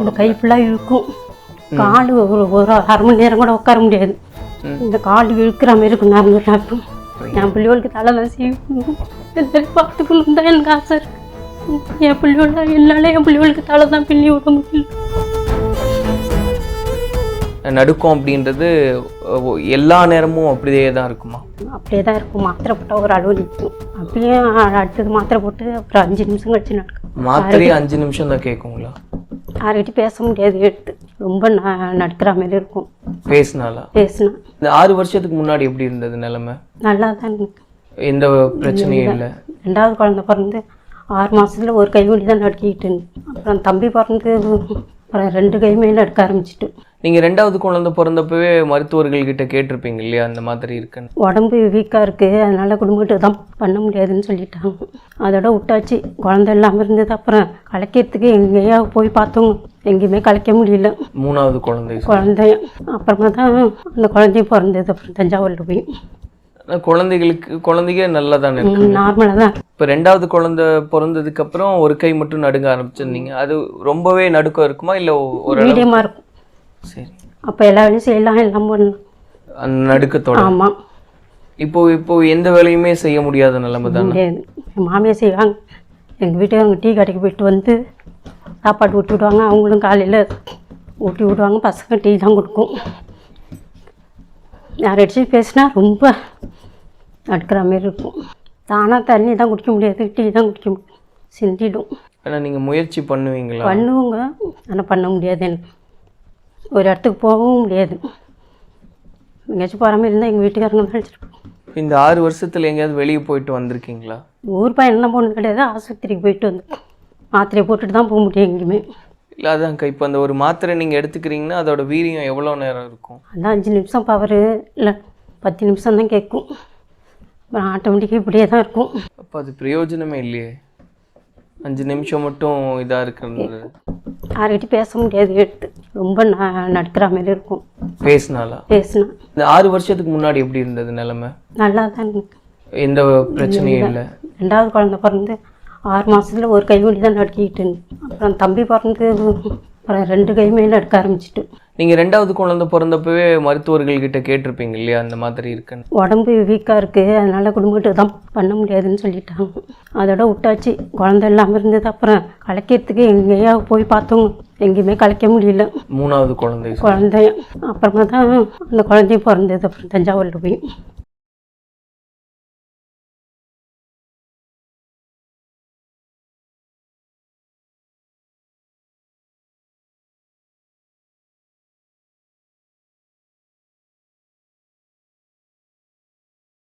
இந்த கை ஃபுல்லாக இழுக்கும். கால் ஒரு அரை மணி நேரம் கூட உட்கார முடியாது. இந்த கால் இழுக்கிற மாதிரி இருக்கும். நடந்துட்டாக்கும் என் பிள்ளைகளுக்கு தலைலாம் செய்யணும், எல்லாரும் பார்த்துக்கணும் தான் எனக்கு ஆசை இருக்கு. என் பிள்ளைகள என்னால என் பிள்ளைகளுக்கு தலை தான் பின்னி விட முடியல. நடுக்கம் அப்படின்றது எல்லா நேரமும் அப்படியே தான் இருக்குமா? அப்படியே தான் இருக்கும். மாத்திரை போட்டால் ஒரு அளவு நிற்கும். அப்படியே அடுத்தது மாத்திரை போட்டு அப்புறம் 5 நிமிஷம் கழிச்சு நடக்கும். மாத்திரையே 5 நிமிஷம் தான் கேட்குங்களா? யார்கிட்ட பேச முடியாது, எடுத்து ரொம்ப நடுக்கிற மாதிரி இருக்கும். பேசினா இந்த 6 வருஷத்துக்கு முன்னாடி எப்படி இருந்தது நிலைமை? நல்லா தான் இருக்கு, எந்த பிரச்சனையும் இல்லை. 2வது குழந்தை பிறந்து 6 மாதத்துல ஒரு கை வலி தான் நடுக்கிட்டு இருந்து. அப்புறம் தம்பி பிறந்து அப்புறம் 2 கையுமே நடுக்க ஆரம்பிச்சிட்டு. நீங்கள் 2வது குழந்தை பிறந்தப்பவே மருத்துவர்கள்கிட்ட கேட்டிருப்பீங்க இல்லையா அந்த மாதிரி இருக்குன்னு? உடம்பு வீக்காக இருக்குது, அதனால் குடும்பத்துக்கு தான் பண்ண முடியாதுன்னு சொல்லிட்டாங்க. அதோட விட்டாச்சு. குழந்தை இல்லாமல் இருந்தது. அப்புறம் கலைக்கிறதுக்கு எங்கேயா போய் பார்த்தோம், எங்கேயுமே கலைக்க முடியல. 3வது குழந்தைய அப்புறமா தான் அந்த குழந்தையும் பிறந்தது. அப்புறம் தஞ்சாவூரில் போய் குழந்தைங்க நல்லா தானே இருக்கு, நார்மலாக தான். இப்போ 2வது குழந்தை பிறந்ததுக்கு அப்புறம் ஒரு கை மட்டும் நடுங்க ஆரம்பிச்சிருந்தீங்க. அது ரொம்பவே நடுக்கம் இருக்குமா இல்லை ஒரு மீடியமாக இருக்கும்? சரி. அப்போ எல்லா வேலையும் செய்யலாம், எல்லாம் பண்ணலாம் அந்த நடுக்கத்தோட. ஆமாம். இப்போ எந்த வேலையுமே செய்ய முடியாத நிலைமை தான். முடியாது. எங்கள் மாமியார் செய்வாங்க. எங்கள் வீட்டுக்கு அவங்க டீ கடைக்கு போயிட்டு வந்து சாப்பாடு ஊட்டி விடுவாங்க. அவங்களும் காலையில் ஊட்டி விடுவாங்க. பசங்க டீ தான் கொடுக்கும். யாராச்சும் பேசினா ரொம்ப நடுக்கிற மாதிரி இருக்கும். தானாக தண்ணி தான் குடிக்க முடியாது, டீ தான் குடிக்க முடியும், சிந்திடும். ஆனால் நீங்கள் முயற்சி பண்ணுவீங்களா? பண்ணுவோங்க, ஆனால் பண்ண முடியாது. எனக்கு ஒரு இடத்துக்கு போகவும் முடியாது. எங்கேயாச்சும் போகிற மாதிரி இருந்தால் எங்கள் வீட்டுக்காரங்க தான் அழைச்சிருப்போம். இந்த 6 வருஷத்தில் எங்கேயாவது வெளியே போயிட்டு வந்திருக்கீங்களா? ஊர் பையன் தான் போகணும் கிடையாது, ஆஸ்பத்திரிக்கு போயிட்டு வந்து மாத்திரையை போட்டுட்டு தான் போக முடியும் எங்கேயுமே. இல்லை அதான்க்கா, இப்போ அந்த ஒரு மாத்திரை நீங்கள் எடுத்துக்கிறீங்கன்னா அதோட வீரியம் எவ்வளோ நேரம் இருக்கும்? அதான் 5 நிமிஷம் பவர், இல்லை 10 நிமிஷம் தான் கேட்கும். அப்புறம் ஆட்டோமேட்டிக்காக இப்படியே தான் இருக்கும். அப்போ அது பிரயோஜனமே இல்லையே, 5 நிமிஷம் மட்டும் இதாக இருக்கிறது. யார்கிட்ட பேச முடியாது, எடுத்து ரொம்ப நடுக்கிற மாதிரி இருக்கும். பேசினா இந்த 6 வருஷத்துக்கு முன்னாடி எப்படி இருந்தது நிலைமை? நல்லா தான் இருக்கு, எந்த பிரச்சனையும் இல்லை. 2வது குழந்தை பிறந்து 6 மாதத்துல ஒரு கை வலி தான் நடுக்கிட்டு இருந்து. அப்புறம் தம்பி பிறந்து அப்புறம் 2 கையுமே நடுக்க ஆரம்பிச்சிட்டு. நீங்கள் 2வது குழந்தை பிறந்தப்பவே மருத்துவர்கள்கிட்ட கேட்டிருப்பீங்க இல்லையா அந்த மாதிரி இருக்குன்னு? உடம்பு வீக்காக இருக்குது, அதனால் குடும்பத்துக்கு தான் பண்ண முடியாதுன்னு சொல்லிட்டாங்க. அதோட விட்டாச்சு. குழந்தை இல்லாமல் இருந்தது. அப்புறம் கலைக்கிறதுக்கு எங்கேயா போய் பார்த்தோம், எங்கேயுமே கலைக்க முடியல. 3வது குழந்தைய அப்புறமா தான் அந்த குழந்தையும் பிறந்தது. அப்புறம் தஞ்சாவூரில் போய்